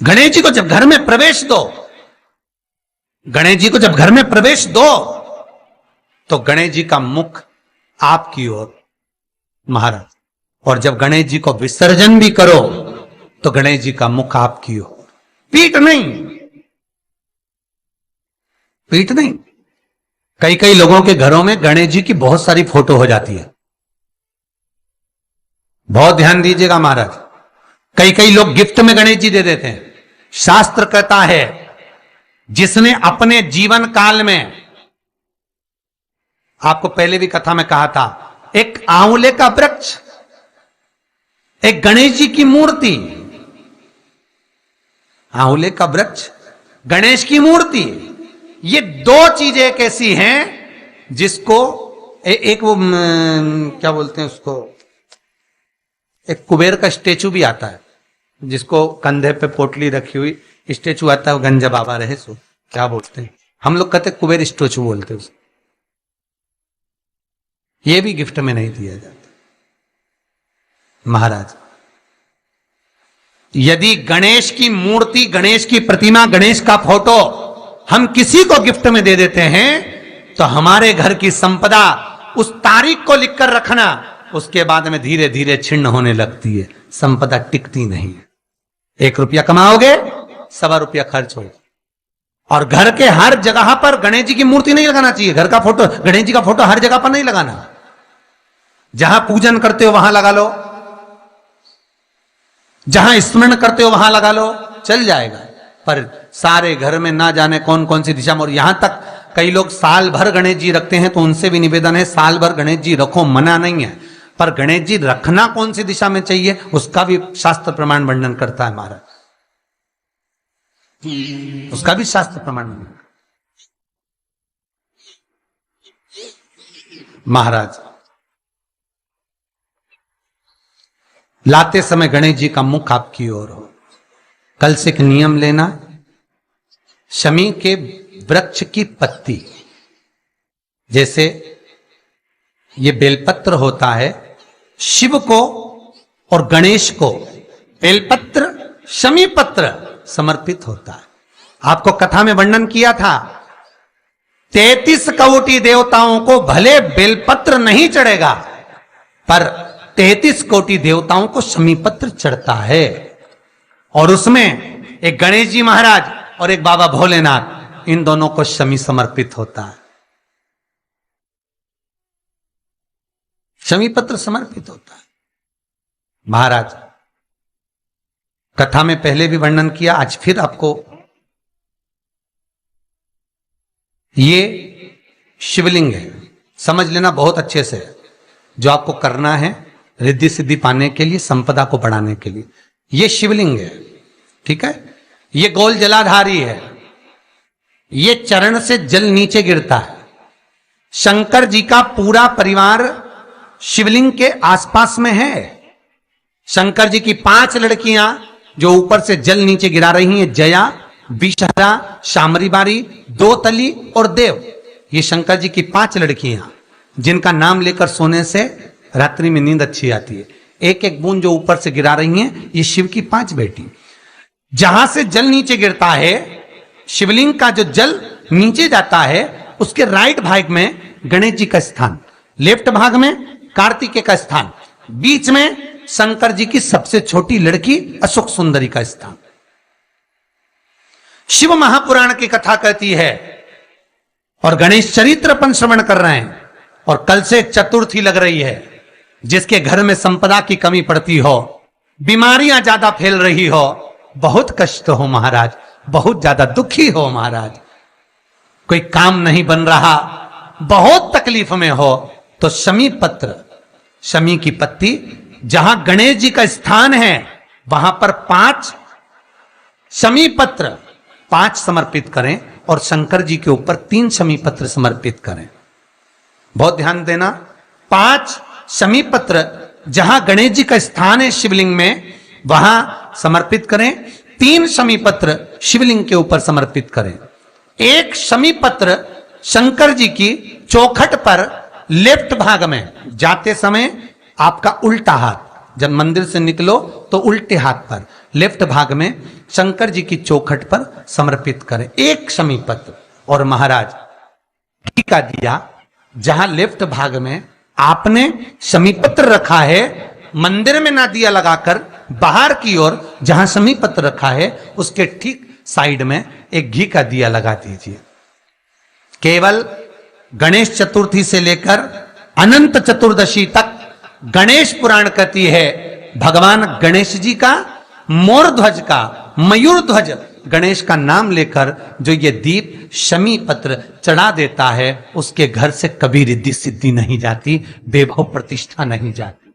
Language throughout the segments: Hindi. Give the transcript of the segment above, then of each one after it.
गणेश जी को जब घर में प्रवेश दो, गणेश जी को जब घर में प्रवेश दो तो गणेश जी का मुख आपकी ओर महाराज, और जब गणेश जी को विसर्जन भी करो तो गणेश जी का मुख आपकी ओर, पीठ नहीं, पीठ नहीं। कई कई लोगों के घरों में गणेश जी की बहुत सारी फोटो हो जाती है, बहुत ध्यान दीजिएगा महाराज। कई कई लोग गिफ्ट में गणेश जी दे देते हैं। शास्त्र कहता है जिसने अपने जीवन काल में, आपको पहले भी कथा में कहा था, एक आंवले का वृक्ष, एक गणेश जी की मूर्ति, आंवले का वृक्ष, गणेश की मूर्ति, ये दो चीजें एक ऐसी हैं जिसको एक वो क्या बोलते हैं उसको, एक कुबेर का स्टेचू भी आता है जिसको कंधे पे पोटली रखी हुई स्टेचू आता है, वो गंजा बाबा रहे सो, क्या बोलते हैं हम लोग, कहते कुबेर स्टेचू बोलते हैं उसको। ये भी गिफ्ट में नहीं दिया जाता महाराज। यदि गणेश की मूर्ति, गणेश की प्रतिमा, गणेश का फोटो हम किसी को गिफ्ट में दे देते हैं तो हमारे घर की संपदा, उस तारीख को लिखकर रखना, उसके बाद में धीरे धीरे छिन्न होने लगती है, संपदा टिकती नहीं है। 1 रुपया कमाओगे, 1.25 रुपया खर्च होगा। और घर के हर जगह पर गणेश जी की मूर्ति नहीं लगाना चाहिए, घर का फोटो, गणेश जी का फोटो हर जगह पर नहीं लगाना। जहां पूजन करते हो वहां लगा लो, जहां स्मरण करते हो वहां लगा लो, चल जाएगा। पर सारे घर में ना जाने कौन कौन सी दिशा में, और यहां तक कई लोग साल भर गणेश जी रखते हैं, तो उनसे भी निवेदन है साल भर गणेश जी रखो, मना नहीं है, पर गणेश जी रखना कौन सी दिशा में चाहिए उसका भी शास्त्र प्रमाण वर्णन करता है महाराज, उसका भी शास्त्र प्रमाण महाराज। लाते समय गणेश जी का मुख आपकी ओर हो। कल से एक नियम लेना, शमी के वृक्ष की पत्ती, जैसे ये बेलपत्र होता है, शिव को और गणेश को बेलपत्र, शमी पत्र समर्पित होता है। आपको कथा में वर्णन किया था, 33 कोटि देवताओं को भले बेलपत्र नहीं चढ़ेगा, पर 33 कोटि देवताओं को शमी पत्र चढ़ता है। और उसमें एक गणेश जी महाराज और एक बाबा भोलेनाथ, इन दोनों को शमी समर्पित होता है, शमी पत्र समर्पित होता है महाराज। कथा में पहले भी वर्णन किया, आज फिर आपको, ये शिवलिंग है, समझ लेना बहुत अच्छे से, जो आपको करना है रिद्धि सिद्धि पाने के लिए, संपदा को बढ़ाने के लिए। ये शिवलिंग है, ठीक है। ये गोल जलाधारी है, ये चरण से जल नीचे गिरता है। शंकर जी का पूरा परिवार शिवलिंग के आसपास में है। शंकर जी की 5 लड़कियां जो ऊपर से जल नीचे गिरा रही हैं, जया, विषहरा, शामरी बारी, 2 तली और देव, ये शंकर जी की 5 लड़कियां, जिनका नाम लेकर सोने से रात्रि में नींद अच्छी आती है। एक एक बूंद जो ऊपर से गिरा रही हैं, ये शिव की 5 बेटी। जहां से जल नीचे गिरता है, शिवलिंग का जो जल नीचे जाता है, उसके राइट भाग में गणेश जी का स्थान, लेफ्ट भाग में कार्तिकेय का स्थान, बीच में शंकर जी की सबसे छोटी लड़की अशोक सुंदरी का स्थान। शिव महापुराण की कथा कहती है, और गणेश चरित्र अपन श्रवण कर रहे हैं, और कल से चतुर्थी लग रही है। जिसके घर में संपदा की कमी पड़ती हो, बीमारियां ज्यादा फैल रही हो, बहुत कष्ट हो महाराज, बहुत ज्यादा दुखी हो महाराज, कोई काम नहीं बन रहा, बहुत तकलीफ में हो, तो शमी पत्र, शमी की पत्ती, जहां गणेश जी का स्थान है वहां पर 5 शमी पत्र 5 समर्पित करें, और शंकर जी के ऊपर 3 शमी पत्र समर्पित करें। बहुत ध्यान देना, 5 शमी पत्र जहां गणेश जी का स्थान है शिवलिंग में, वहां समर्पित करें। 3 शमी पत्र शिवलिंग के ऊपर समर्पित करें। 1 शमी पत्र शंकर जी की चौखट पर लेफ्ट भाग में, जाते समय आपका उल्टा हाथ, जब मंदिर से निकलो तो उल्टे हाथ पर लेफ्ट भाग में शंकर जी की चौखट पर समर्पित करें, एक शमी पत्र। और महाराज घी का दिया जहां लेफ्ट भाग में आपने शमी पत्र रखा है, मंदिर में ना दिया लगाकर बाहर की ओर जहां शमी पत्र रखा है उसके ठीक साइड में एक घी का दिया लगा दीजिए। केवल गणेश चतुर्थी से लेकर अनंत चतुर्दशी तक गणेश पुराण कहती है भगवान गणेश जी का मोर ध्वज का मयूर ध्वज गणेश का नाम लेकर जो ये दीप शमी पत्र चढ़ा देता है उसके घर से कभी रिद्धि सिद्धि नहीं जाती, वैभव प्रतिष्ठा नहीं जाती।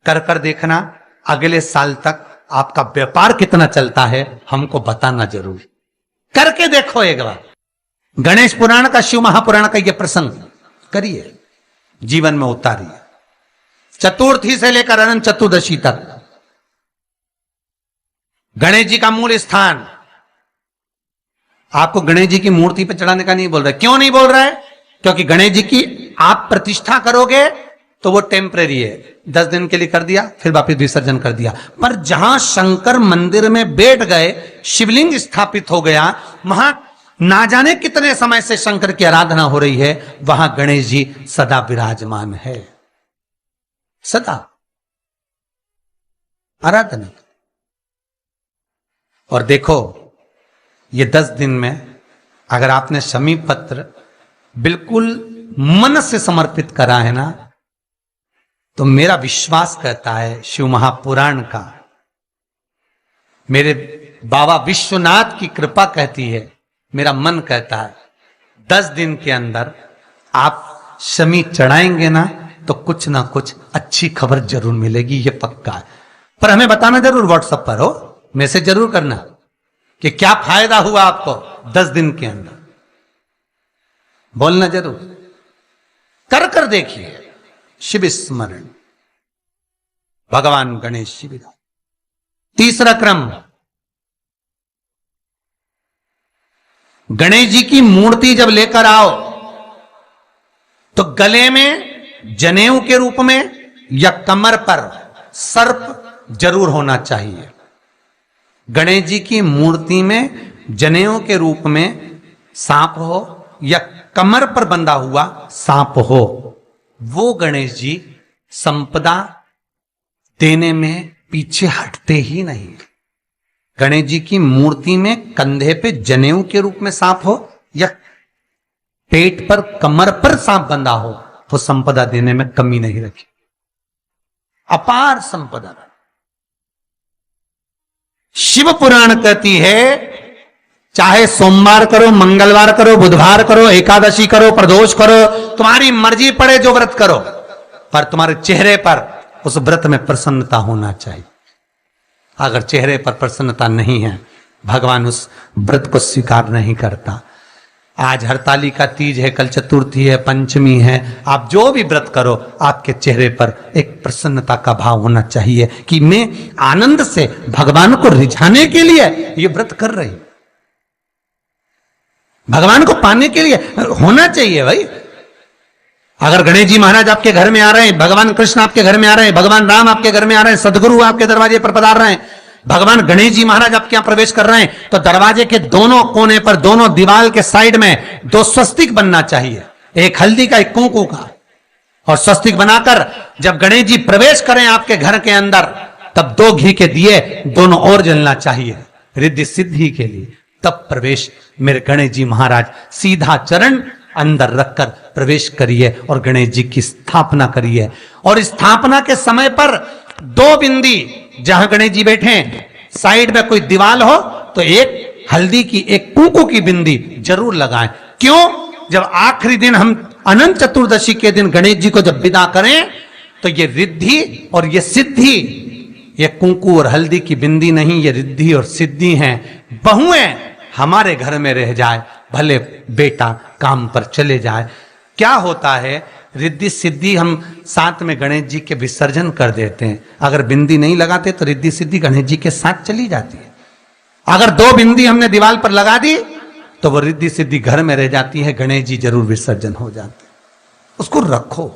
कर कर देखना, अगले साल तक आपका व्यापार कितना चलता है हमको बताना जरूर, करके देखो एक बार। गणेश पुराण का, शिव महापुराण का यह प्रसंग करिए, जीवन में उतारिए। चतुर्थी से लेकर अनंत चतुर्दशी तक गणेश जी का मूल स्थान। आपको गणेश जी की मूर्ति पर चढ़ाने का नहीं बोल रहा है। क्यों नहीं बोल रहा है? क्योंकि गणेश जी की आप प्रतिष्ठा करोगे तो वो टेम्परेरी है, 10 दिन के लिए कर दिया फिर वापस विसर्जन कर दिया। पर जहां शंकर मंदिर में बैठ गए, शिवलिंग स्थापित हो गया, वहां ना जाने कितने समय से शंकर की आराधना हो रही है, वहां गणेश जी सदा विराजमान है, सदा आराधना। और देखो ये 10 दिन में अगर आपने शमी पत्र बिल्कुल मन से समर्पित करा है ना, तो मेरा विश्वास कहता है शिव महापुराण का, मेरे बाबा विश्वनाथ की कृपा कहती है, मेरा मन कहता है 10 दिन के अंदर आप शमी चढ़ाएंगे ना तो कुछ ना कुछ अच्छी खबर जरूर मिलेगी, ये पक्का है। पर हमें बताना जरूर, व्हाट्सएप पर हो, मैसेज जरूर करना कि क्या फायदा हुआ आपको 10 दिन के अंदर, बोलना जरूर, कर कर देखिए। शिव स्मरण, भगवान गणेश शिव। तीसरा क्रम, गणेश जी की मूर्ति जब लेकर आओ तो गले में जनेऊ के रूप में या कमर पर सर्प जरूर होना चाहिए। गणेश जी की मूर्ति में जनेऊ के रूप में सांप हो या कमर पर बंधा हुआ सांप हो, वो गणेश जी संपदा देने में पीछे हटते ही नहीं। गणेश जी की मूर्ति में कंधे पे जनेऊ के रूप में सांप हो या पेट पर कमर पर सांप बंधा हो, तो संपदा देने में कमी नहीं रखी, अपार संपदा। शिव पुराण कहती है चाहे सोमवार करो, मंगलवार करो, बुधवार करो, एकादशी करो, प्रदोष करो, तुम्हारी मर्जी पड़े जो व्रत करो, पर तुम्हारे चेहरे पर उस व्रत में प्रसन्नता होना चाहिए। अगर चेहरे पर प्रसन्नता नहीं है, भगवान उस व्रत को स्वीकार नहीं करता। आज हरतालिका तीज है, कल चतुर्थी है, पंचमी है, आप जो भी व्रत करो आपके चेहरे पर एक प्रसन्नता का भाव होना चाहिए कि मैं आनंद से भगवान को रिझाने के लिए ये व्रत कर रही, भगवान को पाने के लिए होना चाहिए भाई। अगर गणेश जी महाराज आपके घर में आ रहे हैं, भगवान कृष्ण आपके घर में आ रहे हैं, भगवान राम आपके घर में आ रहे हैं, सदगुरु आपके दरवाजे पर पधार रहे हैं, भगवान गणेश जी महाराज आपके यहां प्रवेश कर रहे हैं, तो दरवाजे के दोनों कोने पर, दोनों दीवार के साइड में 2 स्वस्तिक बनना चाहिए, एक हल्दी का, एक कुंकू का। और स्वस्तिक बनाकर जब गणेश जी प्रवेश करें आपके घर के अंदर, तब 2 घी के दिए दोनों ओर जलना चाहिए रिद्धि सिद्धि के लिए। तब प्रवेश मेरे गणेश जी महाराज सीधा चरण अंदर रखकर प्रवेश करिए और गणेश जी की स्थापना करिए। और स्थापना के समय पर 2 बिंदी, जहां गणेश जी बैठे साइड में कोई दीवार हो तो एक हल्दी की, एक कुंकू की बिंदी जरूर लगाएं। क्यों? जब आखिरी दिन हम अनंत चतुर्दशी के दिन गणेश जी को जब विदा करें तो ये रिद्धि और ये सिद्धि, ये कुंकू और हल्दी की बिंदी नहीं, ये रिद्धि और सिद्धि हैं। बहुएं हमारे घर में रह जाए, भले बेटा काम पर चले जाए। क्या होता है, रिद्धि सिद्धि हम साथ में गणेश जी के विसर्जन कर देते हैं। अगर बिंदी नहीं लगाते तो रिद्धि सिद्धि गणेश जी के साथ चली जाती है। अगर 2 बिंदी हमने दीवार पर लगा दी तो वो रिद्धि सिद्धि घर में रह जाती है, गणेश जी जरूर विसर्जन हो जाते हैं। उसको रखो।